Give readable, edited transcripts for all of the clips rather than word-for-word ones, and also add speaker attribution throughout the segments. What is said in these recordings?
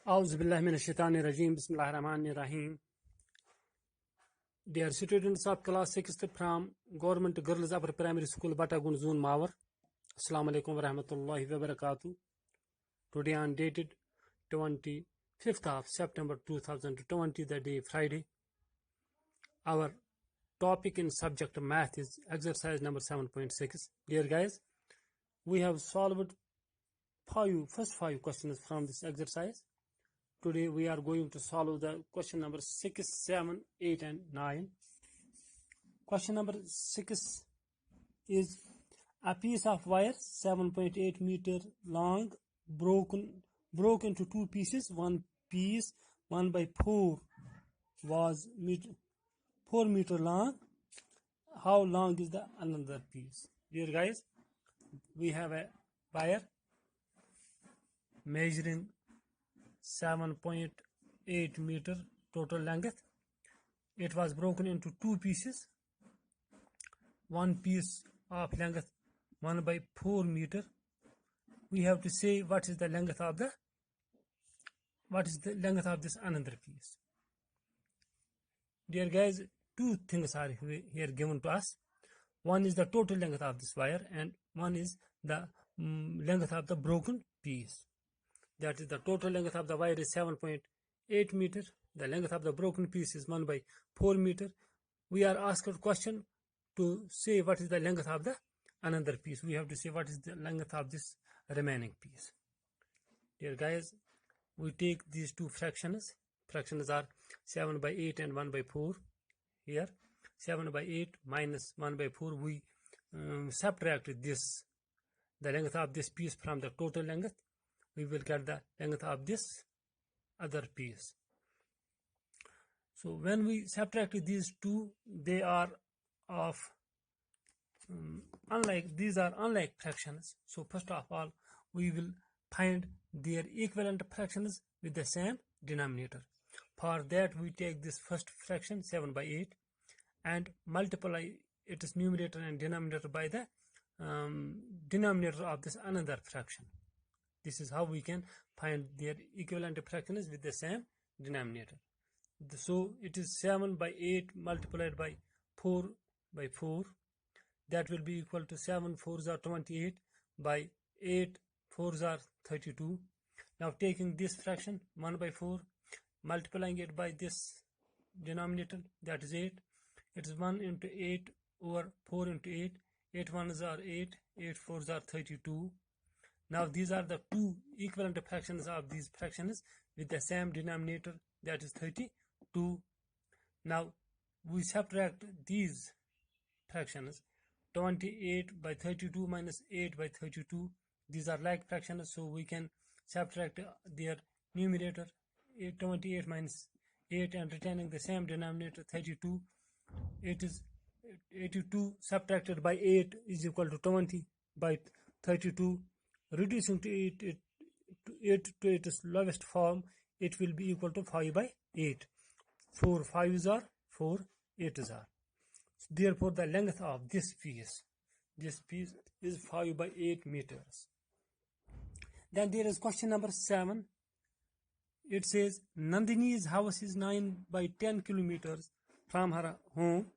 Speaker 1: Auzubillahiminash-shaytanir-rajeem. Bismillahir-rahmanir-rahim. Dear students of class 6th from Government Girls Upper Primary School, Batagun Zone, Mawar. Assalamu alaikum wa rahmatullahi wa barakatuh. Today on dated 25th of September 2020, the day Friday. Our topic in subject math is exercise number 7.6. Dear guys, we have solved first five questions from this exercise. Today we are going to solve the question number 6, 7, 8 and 9. Question number 6 is a piece of wire 7.8 meter long broke into two pieces. One piece 1/4 was 4 meter long. How long is the another piece? Dear guys, we have a wire measuring 7.8 meter total length. It was broken into two pieces. One piece of length 1/4 meter. We have to say what is the length of this another piece. Dear guys, two things are here given to us. One is the total length of this wire and one is the length of the broken piece. That is, the total length of the wire is 7.8 meter. The length of the broken piece is 1/4 meter. We are asked a question to say what is the length of the another piece. We have to say what is the length of this remaining piece. Dear guys, we take these two fractions. Fractions are 7/8 and 1/4. Here 7/8 minus 1/4. We subtract the length of this piece from the total length. We will get the length of this other piece. So when we subtract these two, they are of these are unlike fractions. So first of all, we will find their equivalent fractions with the same denominator. For that, we take this first fraction 7/8 and multiply its numerator and denominator by the denominator of this another fraction. This is how we can find their equivalent fractions with the same denominator. So it is 7/8 multiplied by 4/4. That will be equal to 7 4s are 28 by 8 4s are 32. Now taking this fraction 1/4, multiplying it by this denominator, that is 8. It is 1 into 8 over 4 into 8. 8 1s are 8, 8 4s are 32. Now these are the two equivalent fractions of these fractions with the same denominator, that is 32. Now we subtract these fractions. 28/32 minus 8/32. These are like fractions, so we can subtract their numerator 28 minus 8 and retaining the same denominator 32. It is 82 subtracted by 8 is equal to 20/32. Reducing to 8 to its lowest form, it will be equal to 5/8. 4 5s are 4 8s are. Therefore, the length of this piece is 5/8 meters. Then there is question number 7. It says Nandini's house is 9/10 kilometers from her home.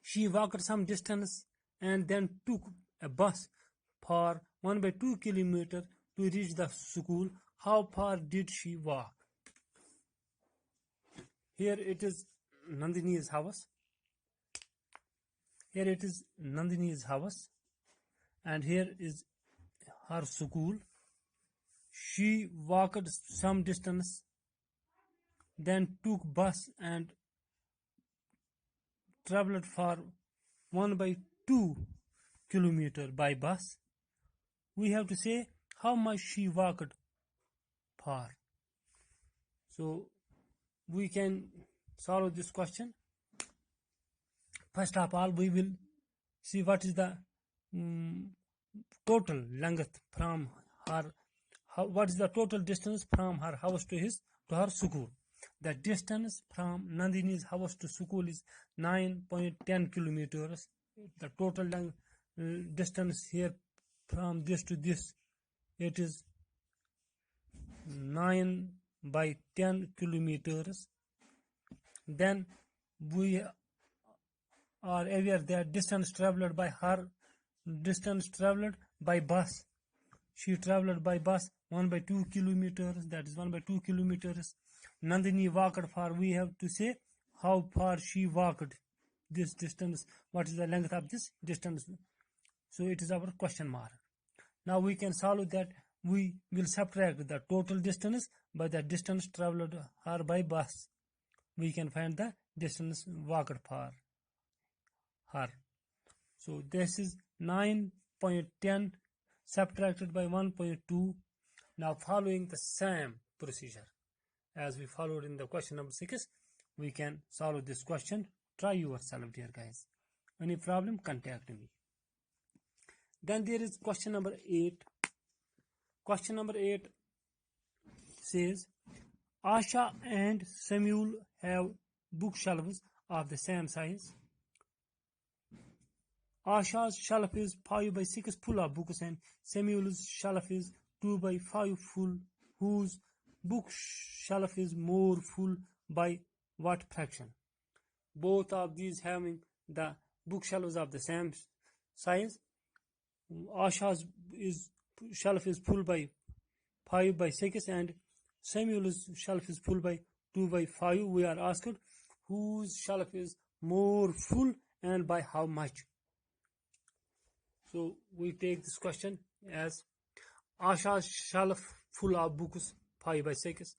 Speaker 1: She walked some distance and then took a bus for 1/2 kilometer to reach the school. How far did she walk? Here it is Nandini's house. Here it is Nandini's house, and here is her school. She walked some distance, then took bus and traveled for 1/2 kilometer by bus. We have to say how much she walked for. So we can solve this question. First of all, we will see what is the total length from her. What is the total distance from her house to her school? The distance from Nandini's house to school is 9.10 kilometers. The total distance here from this to this, it is 9 by 10 kilometers. Then we are aware that distance traveled by her, distance traveled by bus. She traveled by bus 1 by 2 kilometers, that is 1 by 2 kilometers. Nandini walked for, we have to say how far she walked this distance, what is the length of this distance. So it is our question mark. Now we can solve that. We will subtract the total distance by the distance traveled her by bus. We can find the distance walked for her. So this is 9.10 subtracted by 1.2. Now following the same procedure as we followed in the question number 6, we can solve this question. Try yourself, dear guys. Any problem, contact me. Then there is question number 8. Question number 8 says, Asha and Samuel have bookshelves of the same size. Asha's shelf is 5 by 6 full of books and Samuel's shelf is 2 by 5 full. Whose bookshelf is more full by what fraction? Both of these having the bookshelves of the same size. Asha's shelf is full by 5 by 6 and Samuel's shelf is full by 2 by 5. We are asked whose shelf is more full and by how much. So we take this question as Asha's shelf full of books 5 by 6.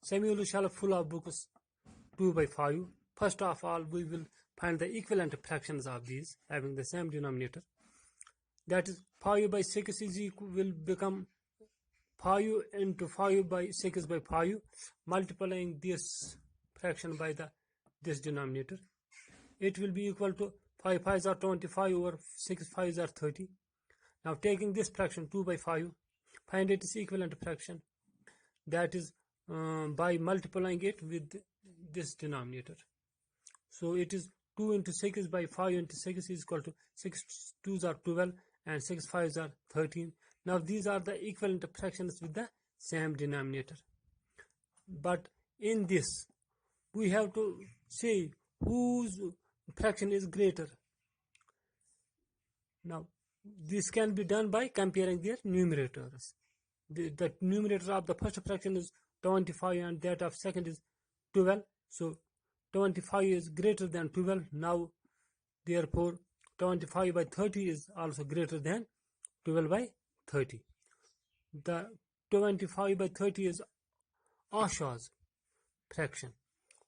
Speaker 1: Samuel's shelf full of books 2 by 5. First of all, we will find the equivalent fractions of these having the same denominator. That is 5 by 6 is will become 5 into 5 by 6 by 5, multiplying this fraction by this denominator. It will be equal to 5 5s are 25 over 6 5s are 30. Now taking this fraction 2 by 5, find its equivalent fraction. That is by multiplying it with this denominator. So it is 2 into 6 by 5 into 6 is equal to 6 2s are 12 and 6 5s are 13. Now these are the equivalent fractions with the same denominator. But in this, we have to say whose fraction is greater. Now this can be done by comparing their numerators. The numerator of the first fraction is 25 and that of second is 12. So 25 is greater than 12. Now therefore 25 by 30 is also greater than 12 by 30. The 25 by 30 is Asha's fraction.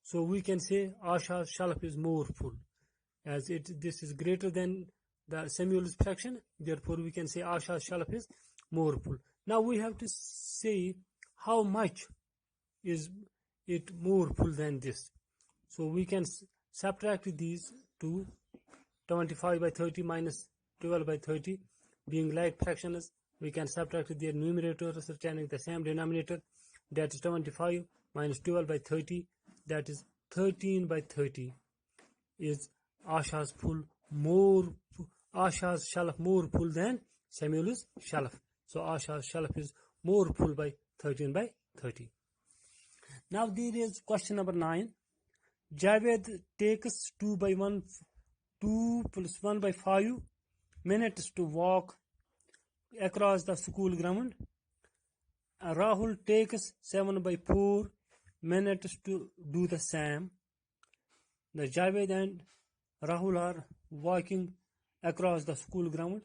Speaker 1: So we can say Asha's shelf is more full. As this is greater than the Samuel's fraction, therefore we can say Asha's shelf is more full. Now we have to say how much is it more full than this. So we can subtract these two, 25 by 30 minus 12 by 30, being like fractions. We can subtract their numerators retaining the same denominator. That is 25 minus 12 by 30. That is 13 by 30 is Asha's shelf more full than Samuel's shelf. So Asha's shelf is more full by 13 by 30. Now there is question number 9. Javed takes 2 plus 1 by 5 minutes to walk across the school ground. Rahul takes 7 by 4 minutes to do the same. The Javed and Rahul are walking across the school ground.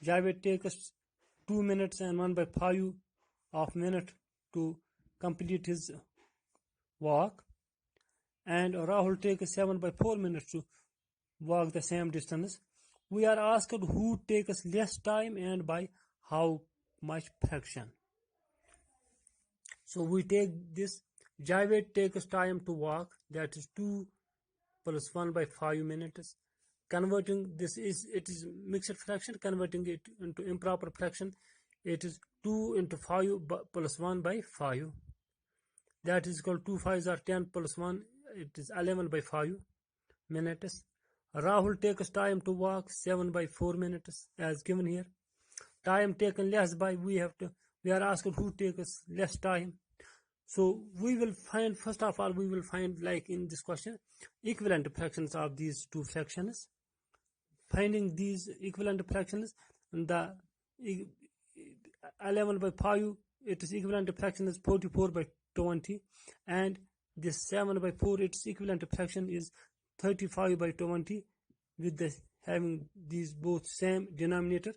Speaker 1: Javed takes 2 minutes and 1 by 5 of minute to complete his walk, and Rahul takes 7 by 4 minutes to walk the same distance. We are asked who takes less time and by how much fraction. So we take this. Javed takes time to walk, that is 2 plus 1 by 5 minutes. Converting this it is mixed fraction, converting it into improper fraction, it is 2 into 5 plus 1 by 5. That is equal to 2 5s are 10 plus 1, it is 11 by 5 minutes. Rahul takes time to walk 7 by 4 minutes as given here. Time taken less by, we are asked who takes less time. So we will find, first of all, we will find, like in this question, equivalent fractions of these two fractions. Finding these equivalent fractions, the 11 by 5, it is equivalent fraction is 44 by 20, and this 7 by 4, its equivalent fraction is 35 by 20, with the having these both same denominator.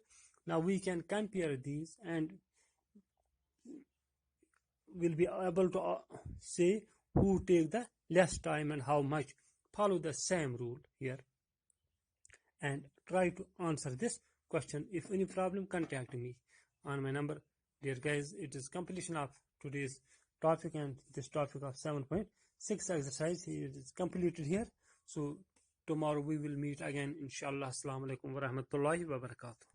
Speaker 1: Now we can compare these and will be able to say who take the less time and how much. Follow the same rule here and try to answer this question. If any problem, contact me on my number. Dear guys, it is completion of today's topic, and this topic of 7.6 exercise is completed here. So tomorrow we will meet again, inshallah. Assalamu alaikum wa rahmatullahi wa barakatuh.